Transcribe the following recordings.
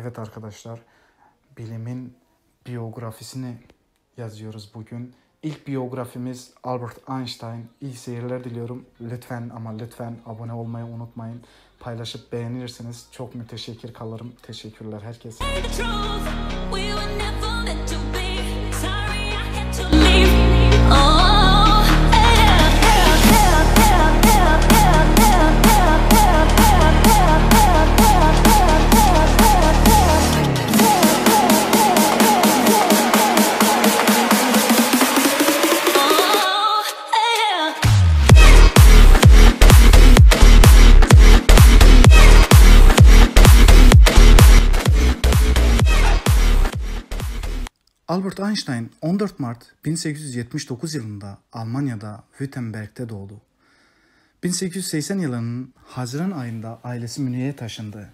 Evet arkadaşlar, bilimin biyografisini yazıyoruz bugün. İlk biyografimiz Albert Einstein. İyi seyirler diliyorum. Lütfen ama lütfen abone olmayı unutmayın. Paylaşıp beğenirseniz çok müteşekkir kalırım. Teşekkürler herkese. Albert Einstein 14 Mart 1879 yılında Almanya'da Württemberg'de doğdu. 1880 yılının Haziran ayında ailesi Münih'e taşındı.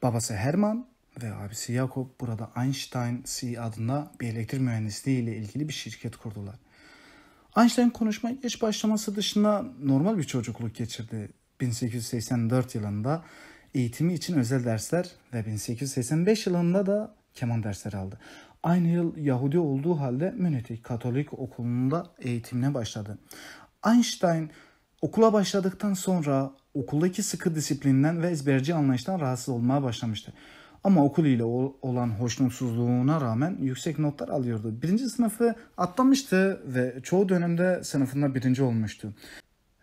Babası Hermann ve abisi Jakob burada Einstein C adında bir elektrik mühendisliği ile ilgili bir şirket kurdular. Einstein konuşmaya geç başlaması dışında normal bir çocukluk geçirdi. 1884 yılında eğitimi için özel dersler ve 1885 yılında da keman dersleri aldı. Aynı yıl Yahudi olduğu halde Münih'teki Katolik okulunda eğitimine başladı. Einstein okula başladıktan sonra okuldaki sıkı disiplinden ve ezberci anlayıştan rahatsız olmaya başlamıştı. Ama okul ile olan hoşnutsuzluğuna rağmen yüksek notlar alıyordu. Birinci sınıfı atlamıştı ve çoğu dönemde sınıfında birinci olmuştu.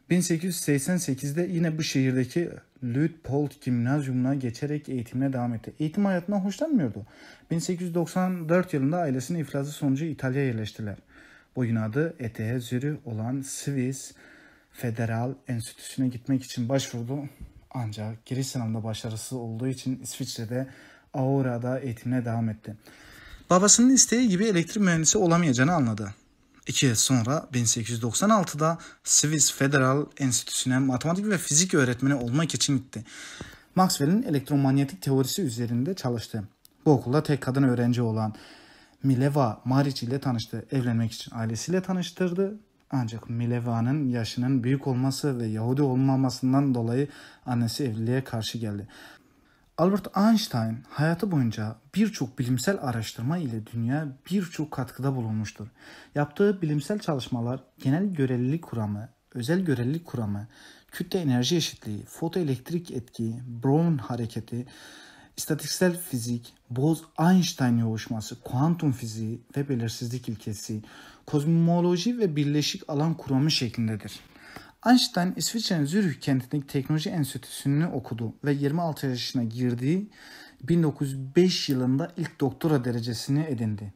1888'de yine bu şehirdeki Luitpold Gimnazyumuna geçerek eğitimine devam etti. Eğitim hayatından hoşlanmıyordu. 1894 yılında ailesinin iflası sonucu İtalya'ya yerleştiler. Bugün adı ETH Zürih olan Swiss Federal Enstitüsü'ne gitmek için başvurdu. Ancak giriş sınavında başarısız olduğu için İsviçre'de Aura'da eğitimine devam etti. Babasının isteği gibi elektrik mühendisi olamayacağını anladı. 2 yıl sonra 1896'da Swiss Federal Enstitüsü'ne matematik ve fizik öğretmeni olmak için gitti. Maxwell'in elektromanyetik teorisi üzerinde çalıştı. Bu okulda tek kadın öğrenci olan Mileva Maric ile tanıştı. Evlenmek için ailesiyle tanıştırdı. Ancak Mileva'nın yaşının büyük olması ve Yahudi olmamasından dolayı annesi evliliğe karşı geldi. Albert Einstein hayatı boyunca birçok bilimsel araştırma ile dünyaya birçok katkıda bulunmuştur. Yaptığı bilimsel çalışmalar genel görelilik kuramı, özel görelilik kuramı, kütle enerji eşitliği, fotoelektrik etki, Brown hareketi, istatistiksel fizik, Bose-Einstein yoğuşması, kuantum fiziği ve belirsizlik ilkesi, kozmoloji ve birleşik alan kuramı şeklindedir. Einstein, İsviçre'nin Zürih kentindeki teknoloji enstitüsünü okudu ve 26 yaşına girdiği 1905 yılında ilk doktora derecesini edindi.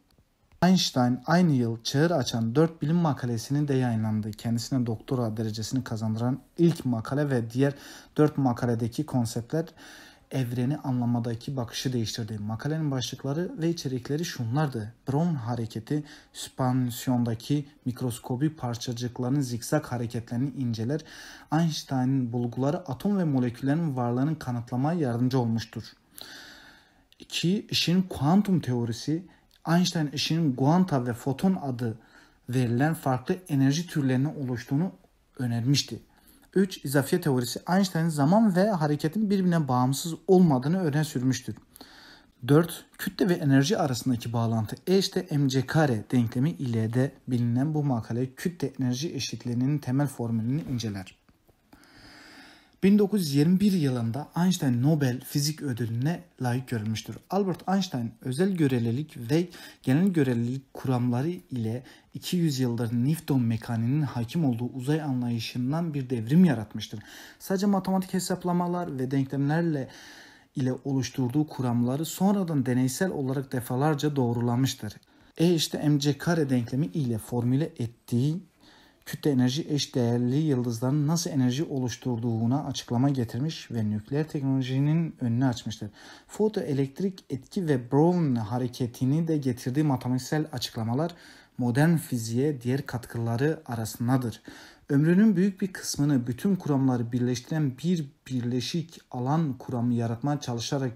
Einstein aynı yıl çağrı açan 4 bilim makalesinin de yayınlandı. Kendisine doktora derecesini kazandıran ilk makale ve diğer 4 makaledeki konseptler evreni anlamadaki bakışı değiştirdi. Makalenin başlıkları ve içerikleri şunlardı: Brown hareketi, süspansiyondaki mikroskobi parçacıkların zikzak hareketlerini inceler. Einstein'ın bulguları atom ve moleküllerin varlığını kanıtlamaya yardımcı olmuştur. 2. Işığın kuantum teorisi. Einstein ışığın kuanta ve foton adı verilen farklı enerji türlerinin oluştuğunu önermişti. 3. İzafiyet teorisi. Einstein zaman ve hareketin birbirine bağımsız olmadığını öne sürmüştür. 4. Kütle ve enerji arasındaki bağlantı E = mc² denklemi ile de bilinen bu makale kütle enerji eşitliğinin temel formülünü inceler. 1921 yılında Einstein Nobel Fizik Ödülü'ne layık görülmüştür. Albert Einstein özel görelilik ve genel görelilik kuramları ile 200 yıldır Newton mekaniğinin hakim olduğu uzay anlayışından bir devrim yaratmıştır. Sadece matematik hesaplamalar ve denklemlerle ile oluşturduğu kuramları sonradan deneysel olarak defalarca doğrulamıştır. E = mc² denklemi ile formüle ettiği kütle enerji eşdeğerli yıldızların nasıl enerji oluşturduğuna açıklama getirmiş ve nükleer teknolojinin önünü açmıştır. Fotoelektrik etki ve Brown hareketini de getirdiği matematiksel açıklamalar modern fiziğe diğer katkıları arasındadır. Ömrünün büyük bir kısmını bütün kuramları birleştiren bir birleşik alan kuramı yaratmaya çalışarak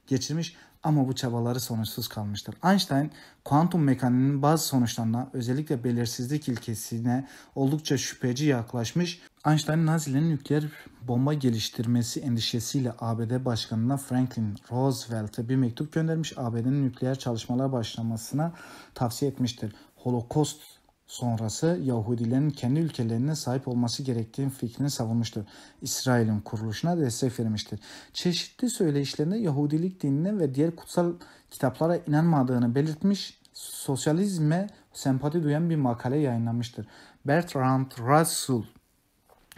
geçirmiş ama bu çabaları sonuçsuz kalmıştır. Einstein, kuantum mekaniğinin bazı sonuçlarına, özellikle belirsizlik ilkesine oldukça şüpheci yaklaşmış. Einstein, Nazilerin nükleer bomba geliştirmesi endişesiyle ABD Başkanı'na Franklin Roosevelt'e bir mektup göndermiş, ABD'nin nükleer çalışmalara başlamasına tavsiye etmiştir. Holocaust sonrası Yahudilerin kendi ülkelerine sahip olması gerektiği fikrini savunmuştur. İsrail'in kuruluşuna destek vermiştir. Çeşitli söyleyişlerinde Yahudilik dinine ve diğer kutsal kitaplara inanmadığını belirtmiş, sosyalizme sempati duyan bir makale yayınlamıştır. Bertrand Russell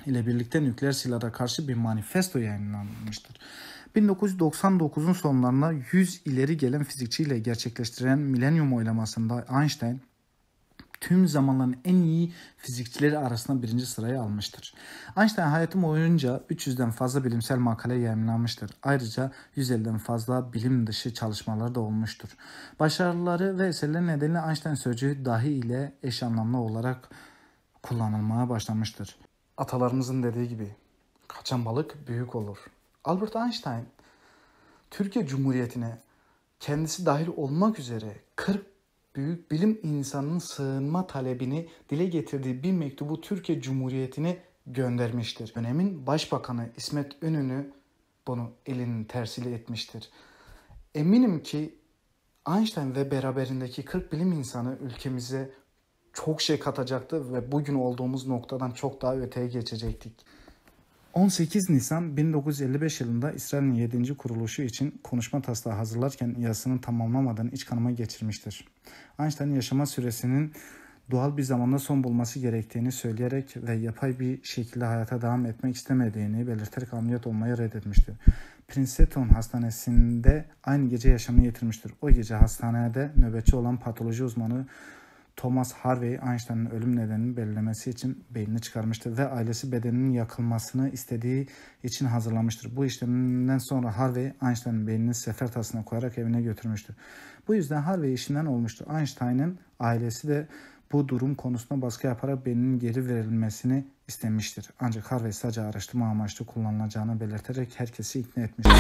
ile birlikte nükleer silahlara karşı bir manifesto yayınlanmıştır. 1999'un sonlarında 100 ileri gelen fizikçiyle gerçekleştirilen milenyum oylamasında Einstein tüm zamanların en iyi fizikçileri arasında birinci sırayı almıştır. Einstein hayatı boyunca 300'den fazla bilimsel makale yayınlanmıştır. Ayrıca 150'den fazla bilim dışı çalışmaları da olmuştur. Başarıları ve eserleri nedeniyle Einstein sözcüğü dahi ile eş anlamlı olarak kullanılmaya başlamıştır. Atalarımızın dediği gibi kaçan balık büyük olur. Albert Einstein, Türkiye Cumhuriyeti'ne kendisi dahil olmak üzere 40 büyük bilim insanının sığınma talebini dile getirdiği bir mektubu Türkiye Cumhuriyeti'ne göndermiştir. Dönemin Başbakanı İsmet İnönü bunu elinin tersiyle etmiştir. Eminim ki Einstein ve beraberindeki 40 bilim insanı ülkemize çok şey katacaktı ve bugün olduğumuz noktadan çok daha öteye geçecektik. 18 Nisan 1955 yılında İsrail'in 7. kuruluşu için konuşma taslağı hazırlarken yazısını tamamlamadan iç kanama geçirmiştir. Einstein yaşama süresinin doğal bir zamanda son bulması gerektiğini söyleyerek ve yapay bir şekilde hayata devam etmek istemediğini belirterek ameliyat olmayı reddetmiştir. Princeton Hastanesi'nde aynı gece yaşamını yitirmiştir. O gece hastanede nöbetçi olan patoloji uzmanı Thomas Harvey, Einstein'ın ölüm nedenini belirlemesi için beynini çıkarmıştır ve ailesi bedeninin yakılmasını istediği için hazırlamıştır. Bu işlemden sonra Harvey, Einstein'ın beynini sefer tasına koyarak evine götürmüştür. Bu yüzden Harvey işinden olmuştur. Einstein'ın ailesi de bu durum konusunda baskı yaparak beyninin geri verilmesini istemiştir. Ancak Harvey sadece araştırma amaçlı kullanılacağını belirterek herkesi ikna etmiştir.